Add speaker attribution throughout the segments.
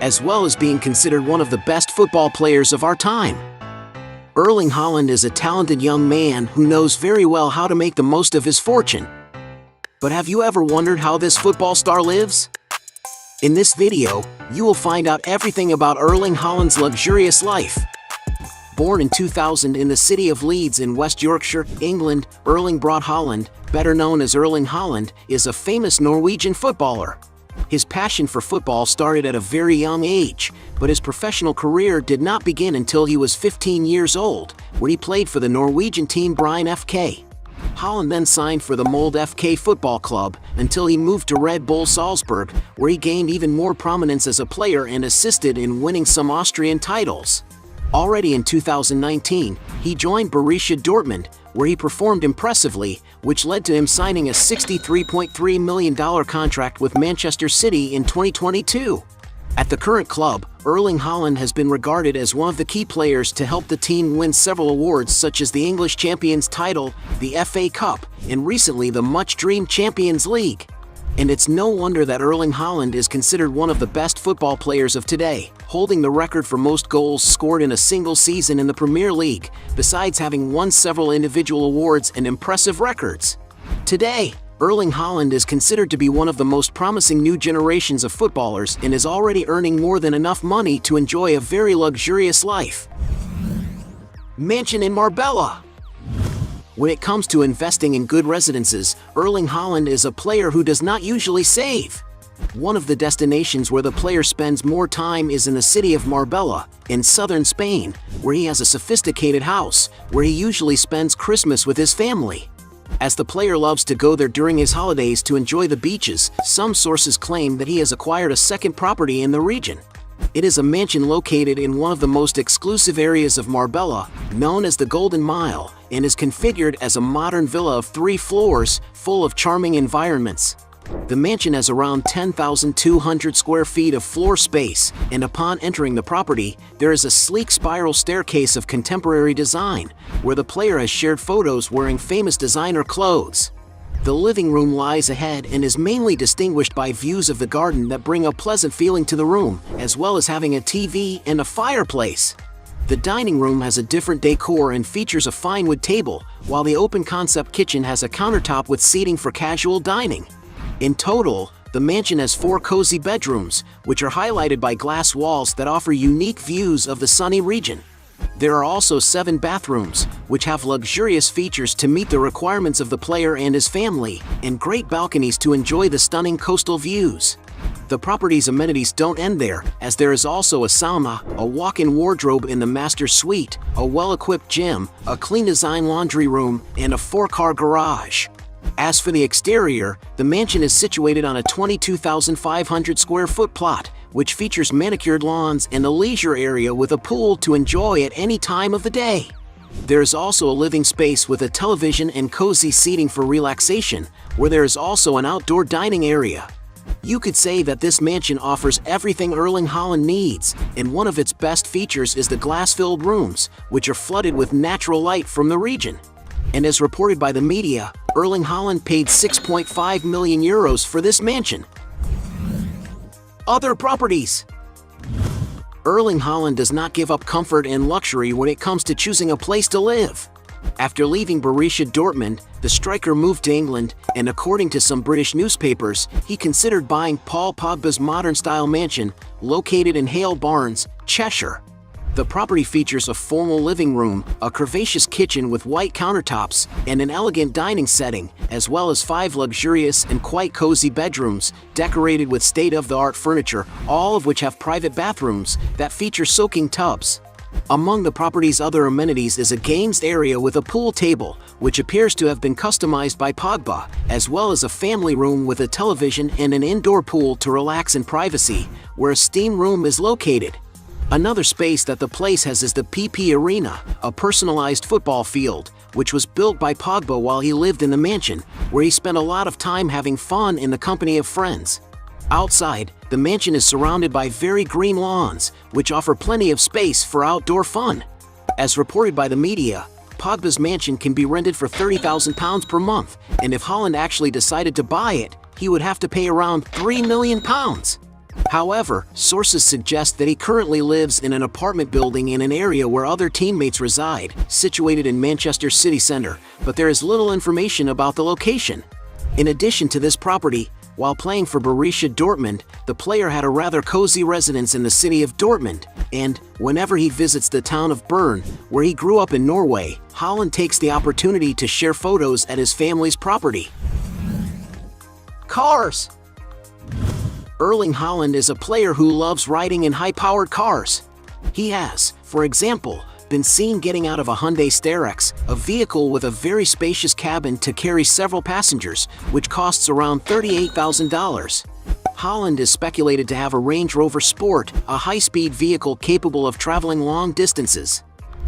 Speaker 1: as well as being considered one of the best football players of our time. Erling Haaland is a talented young man who knows very well how to make the most of his fortune. But have you ever wondered how this football star lives? In this video, you will find out everything about Erling Haaland's luxurious life. Born in 2000 in the city of Leeds in West Yorkshire, England, Erling Braut Haaland, better known as Erling Haaland, is a famous Norwegian footballer. His passion for football started at a very young age, but his professional career did not begin until he was 15 years old, when he played for the Norwegian team Bryn FK. Haaland then signed for the Molde FK football club until he moved to Red Bull Salzburg, where he gained even more prominence as a player and assisted in winning some Austrian titles. Already in 2019, he joined Borussia Dortmund, where he performed impressively, which led to him signing a $63.3 million contract with Manchester City in 2022. At the current club, Erling Haaland has been regarded as one of the key players to help the team win several awards such as the English Champions title, the FA Cup, and recently the much-dreamed Champions League. And it's no wonder that Erling Haaland is considered one of the best football players of today, holding the record for most goals scored in a single season in the Premier League, besides having won several individual awards and impressive records. Today, Erling Haaland is considered to be one of the most promising new generations of footballers and is already earning more than enough money to enjoy a very luxurious life. Mansion in Marbella. When it comes to investing in good residences, Erling Haaland is a player who does not usually save. One of the destinations where the player spends more time is in the city of Marbella, in southern Spain, where he has a sophisticated house, where he usually spends Christmas with his family. As the player loves to go there during his holidays to enjoy the beaches, some sources claim that he has acquired a second property in the region. It is a mansion located in one of the most exclusive areas of Marbella, known as the Golden Mile, and is configured as a modern villa of 3 floors, full of charming environments. The mansion has around 10,200 square feet of floor space, and upon entering the property, there is a sleek spiral staircase of contemporary design, where the player has shared photos wearing famous designer clothes. The living room lies ahead and is mainly distinguished by views of the garden that bring a pleasant feeling to the room, as well as having a TV and a fireplace. The dining room has a different decor and features a fine wood table, while the open-concept kitchen has a countertop with seating for casual dining. In total, the mansion has 4 cozy bedrooms, which are highlighted by glass walls that offer unique views of the sunny region. There are also 7 bathrooms, which have luxurious features to meet the requirements of the player and his family, and great balconies to enjoy the stunning coastal views. The property's amenities don't end there, as there is also a sauna, a walk-in wardrobe in the master suite, a well-equipped gym, a clean design laundry room, and a 4-car garage. As for the exterior, the mansion is situated on a 22,500 square foot plot, which features manicured lawns and a leisure area with a pool to enjoy at any time of the day. There is also a living space with a television and cozy seating for relaxation, where there is also an outdoor dining area. You could say that this mansion offers everything Erling Haaland needs, and one of its best features is the glass-filled rooms, which are flooded with natural light from the region. And as reported by the media, Erling Haaland paid €6.5 million for this mansion. Other properties. Erling Haaland does not give up comfort and luxury when it comes to choosing a place to live. After leaving Borussia Dortmund, the striker moved to England, and according to some British newspapers, he considered buying Paul Pogba's modern-style mansion, located in Hale Barnes, Cheshire. The property features a formal living room, a curvaceous kitchen with white countertops, and an elegant dining setting, as well as 5 luxurious and quite cozy bedrooms, decorated with state-of-the-art furniture, all of which have private bathrooms that feature soaking tubs. Among the property's other amenities is a games area with a pool table, which appears to have been customized by Pogba, as well as a family room with a television and an indoor pool to relax in privacy, where a steam room is located. Another space that the place has is the PP Arena, a personalized football field, which was built by Pogba while he lived in the mansion, where he spent a lot of time having fun in the company of friends. Outside, the mansion is surrounded by very green lawns, which offer plenty of space for outdoor fun. As reported by the media, Pogba's mansion can be rented for £30,000 per month, and if Haaland actually decided to buy it, he would have to pay around £3 million. However, sources suggest that he currently lives in an apartment building in an area where other teammates reside, situated in Manchester city centre, but there is little information about the location. In addition to this property, while playing for Borussia Dortmund, the player had a rather cozy residence in the city of Dortmund, and, whenever he visits the town of Bern, where he grew up in Norway, Haaland takes the opportunity to share photos at his family's property. Cars. Erling Haaland is a player who loves riding in high-powered cars. He has, for example, been seen getting out of a Hyundai Starex, a vehicle with a very spacious cabin to carry several passengers, which costs around $38,000. Haaland is speculated to have a Range Rover Sport, a high-speed vehicle capable of traveling long distances.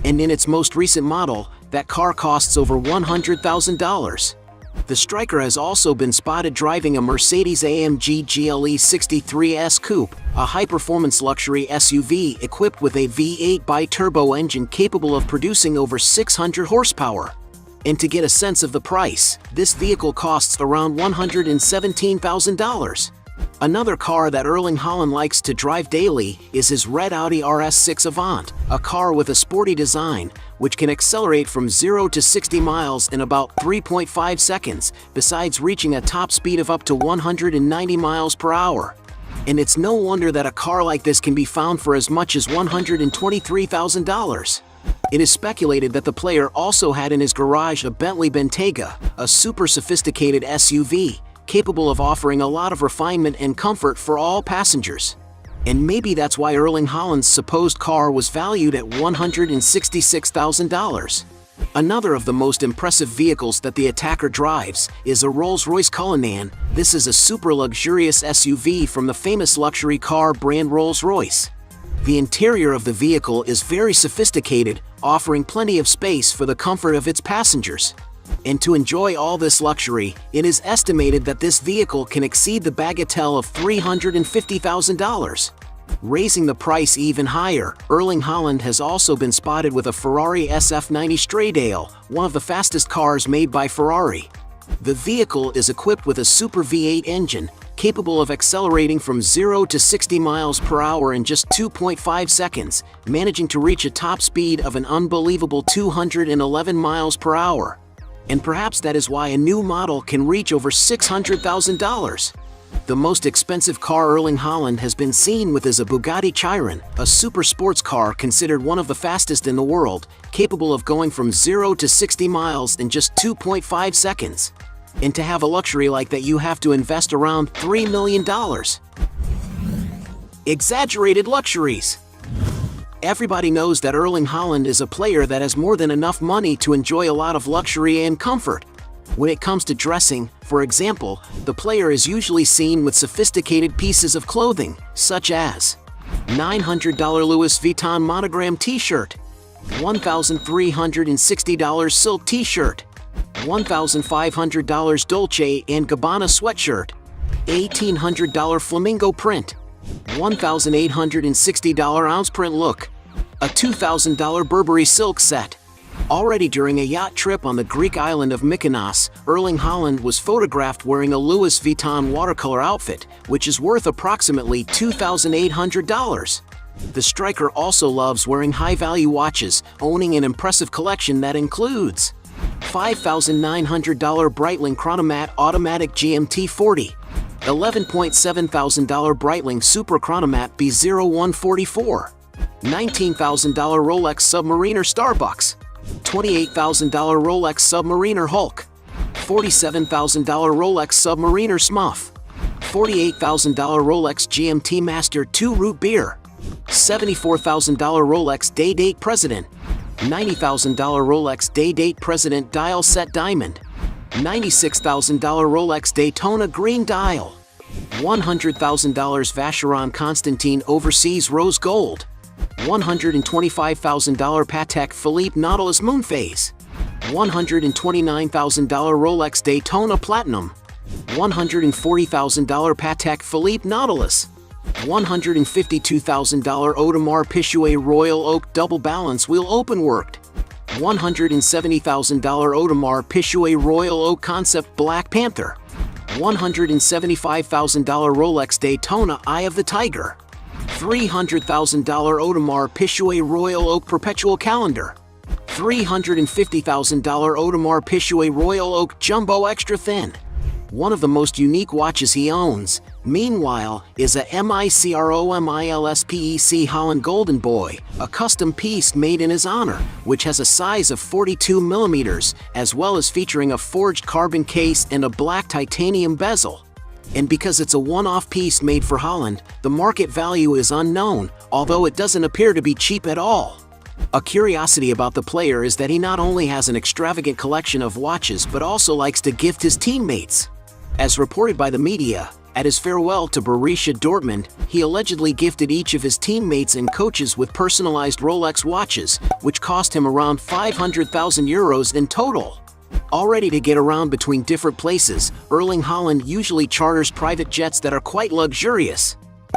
Speaker 1: And in its most recent model, that car costs over $100,000. The striker has also been spotted driving a Mercedes-AMG GLE 63S Coupe, a high-performance luxury SUV equipped with a V8 bi-turbo engine capable of producing over 600 horsepower. And to get a sense of the price, this vehicle costs around $117,000. Another car that Erling Haaland likes to drive daily is his red Audi RS6 Avant, a car with a sporty design, which can accelerate from 0 to 60 miles in about 3.5 seconds, besides reaching a top speed of up to 190 miles per hour. And it's no wonder that a car like this can be found for as much as $123,000. It is speculated that the player also had in his garage a Bentley Bentayga, a super sophisticated SUV, capable of offering a lot of refinement and comfort for all passengers. And maybe that's why Erling Haaland's supposed car was valued at $166,000. Another of the most impressive vehicles that the attacker drives is a Rolls-Royce Cullinan. This is a super luxurious SUV from the famous luxury car brand Rolls-Royce. The interior of the vehicle is very sophisticated, offering plenty of space for the comfort of its passengers. And to enjoy all this luxury, it is estimated that this vehicle can exceed the bagatelle of $350,000. Raising the price even higher, Erling Haaland has also been spotted with a Ferrari SF90 Stradale, one of the fastest cars made by Ferrari. The vehicle is equipped with a Super V8 engine, capable of accelerating from 0 to 60 miles per hour in just 2.5 seconds, managing to reach a top speed of an unbelievable 211 miles per hour. And perhaps that is why a new model can reach over $600,000. The most expensive car Erling Haaland has been seen with is a Bugatti Chiron, a super sports car considered one of the fastest in the world, capable of going from 0 to 60 miles in just 2.5 seconds. And to have a luxury like that, you have to invest around $3 million. Exaggerated luxuries. Everybody knows that Erling Haaland is a player that has more than enough money to enjoy a lot of luxury and comfort. When it comes to dressing, for example, the player is usually seen with sophisticated pieces of clothing, such as $900 Louis Vuitton monogram t-shirt, $1,360 silk t-shirt, $1,500 Dolce & Gabbana sweatshirt, $1,800 flamingo print, $1,860 ounce print look, a $2,000 Burberry silk set. Already during a yacht trip on the Greek island of Mykonos, Erling Haaland was photographed wearing a Louis Vuitton watercolor outfit, which is worth approximately $2,800. The striker also loves wearing high-value watches, owning an impressive collection that includes $5,900 Breitling Chronomat Automatic GMT 40, $11,700 Breitling Super Chronomat B0144, $19,000 Rolex Submariner Starbucks, $28,000 Rolex Submariner Hulk, $47,000 Rolex Submariner Smuff, $48,000 Rolex GMT Master 2 Root Beer, $74,000 Rolex Day-Date President, $90,000 Rolex Day-Date President Dial Set Diamond, $96,000 Rolex Daytona Green Dial, $100,000 Vacheron Constantin Overseas Rose Gold, $125,000 Patek Philippe Nautilus Moonphase, $129,000 Rolex Daytona Platinum, $140,000 Patek Philippe Nautilus, $152,000 Audemars Piguet Royal Oak Double Balance Wheel Openworked, $170,000 Audemars Piguet Royal Oak Concept Black Panther, $175,000 Rolex Daytona Eye of the Tiger, $300,000 Audemars Piguet Royal Oak Perpetual Calendar, $350,000 Audemars Piguet Royal Oak Jumbo Extra Thin. One of the most unique watches he owns, meanwhile, is a Micromilspec Holland Golden Boy, a custom piece made in his honor, which has a size of 42 mm, as well as featuring a forged carbon case and a black titanium bezel. And because it's a one-off piece made for Haaland, the market value is unknown, although it doesn't appear to be cheap at all. A curiosity about the player is that he not only has an extravagant collection of watches but also likes to gift his teammates. As reported by the media, at his farewell to Borussia Dortmund, he allegedly gifted each of his teammates and coaches with personalized Rolex watches, which cost him around 500,000 euros in total. Already to get around between different places, Erling Haaland usually charters private jets that are quite luxurious.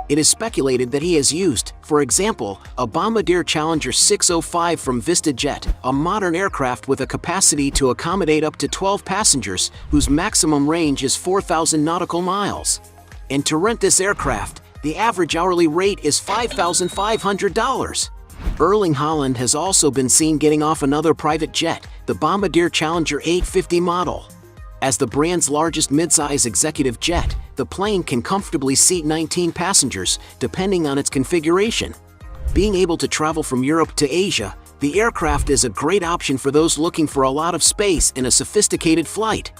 Speaker 1: It is speculated that he has used, for example, a Bombardier Challenger 605 from VistaJet, a modern aircraft with a capacity to accommodate up to 12 passengers, whose maximum range is 4,000 nautical miles. And to rent this aircraft, the average hourly rate is $5,500. Erling Haaland has also been seen getting off another private jet, the Bombardier Challenger 850 model. As the brand's largest midsize executive jet, the plane can comfortably seat 19 passengers, depending on its configuration. Being able to travel from Europe to Asia, the aircraft is a great option for those looking for a lot of space in a sophisticated flight.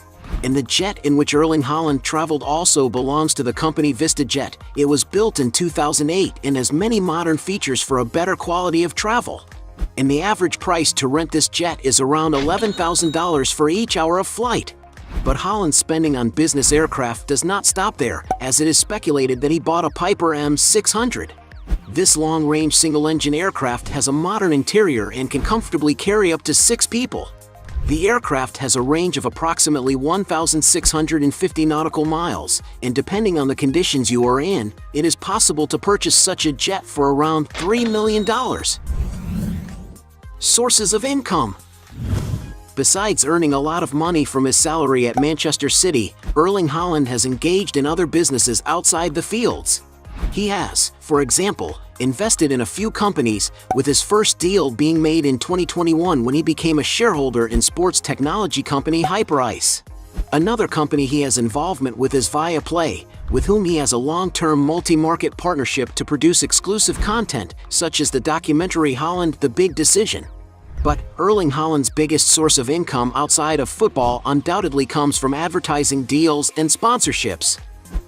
Speaker 1: And the jet in which Erling Haaland traveled also belongs to the company VistaJet. It was built in 2008 and has many modern features for a better quality of travel. And the average price to rent this jet is around $11,000 for each hour of flight. But Haaland's spending on business aircraft does not stop there, as it is speculated that he bought a Piper M600. This long-range single-engine aircraft has a modern interior and can comfortably carry up to 6 people. The aircraft has a range of approximately 1,650 nautical miles, and depending on the conditions you are in, it is possible to purchase such a jet for around $3 million. Sources of income. Besides earning a lot of money from his salary at Manchester City, Erling Haaland has engaged in other businesses outside the fields. He has, for example, invested in a few companies, with his first deal being made in 2021 when he became a shareholder in sports technology company Hyperice. Another company he has involvement with is Viaplay, with whom he has a long-term multi-market partnership to produce exclusive content, such as the documentary Haaland: The Big Decision. But Erling Haaland's biggest source of income outside of football undoubtedly comes from advertising deals and sponsorships.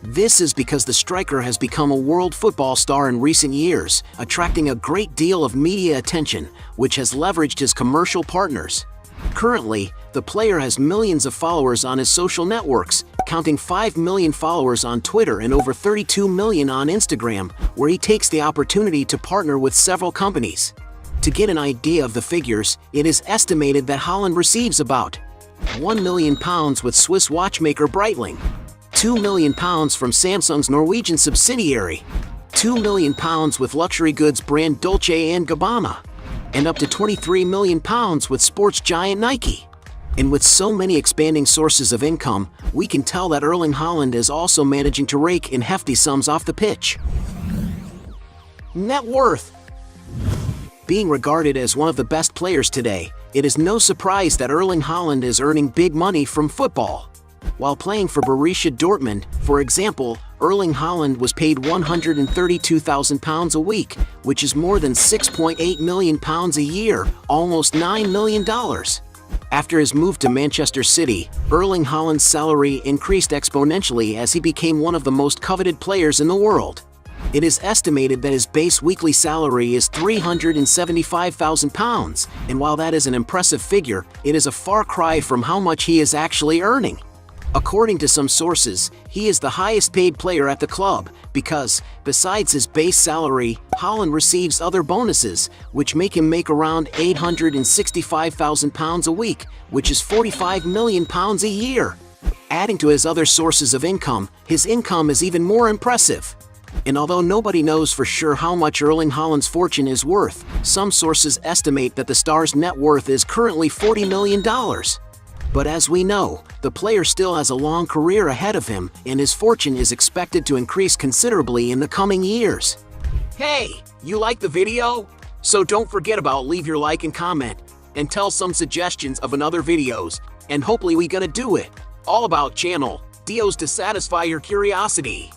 Speaker 1: This is because the striker has become a world football star in recent years, attracting a great deal of media attention, which has leveraged his commercial partners. Currently, the player has millions of followers on his social networks, counting 5 million followers on Twitter and over 32 million on Instagram, where he takes the opportunity to partner with several companies. To get an idea of the figures, it is estimated that Haaland receives about £1 million with Swiss watchmaker Breitling, £2 million from Samsung's Norwegian subsidiary, £2 million with luxury goods brand Dolce & Gabbana, and up to £23 million with sports giant Nike. And with so many expanding sources of income, we can tell that Erling Haaland is also managing to rake in hefty sums off the pitch. Net worth. Being regarded as one of the best players today, it is no surprise that Erling Haaland is earning big money from football. While playing for Borussia Dortmund, for example, Erling Haaland was paid £132,000 a week, which is more than £6.8 million a year, almost $9 million. After his move to Manchester City, Erling Haaland's salary increased exponentially as he became one of the most coveted players in the world. It is estimated that his base weekly salary is £375,000, and while that is an impressive figure, it is a far cry from how much he is actually earning. According to some sources, he is the highest paid player at the club because, besides his base salary, Haaland receives other bonuses, which make him make around £865,000 a week, which is £45 million a year. Adding to his other sources of income, his income is even more impressive. And although nobody knows for sure how much Erling Haaland's fortune is worth, some sources estimate that the star's net worth is currently $40 million. But as we know, the player still has a long career ahead of him, and his fortune is expected to increase considerably in the coming years. Hey, you like the video? So don't forget about leave your like and comment, and tell some suggestions of another videos, and hopefully we gonna do it. All about channel Dios to satisfy your curiosity.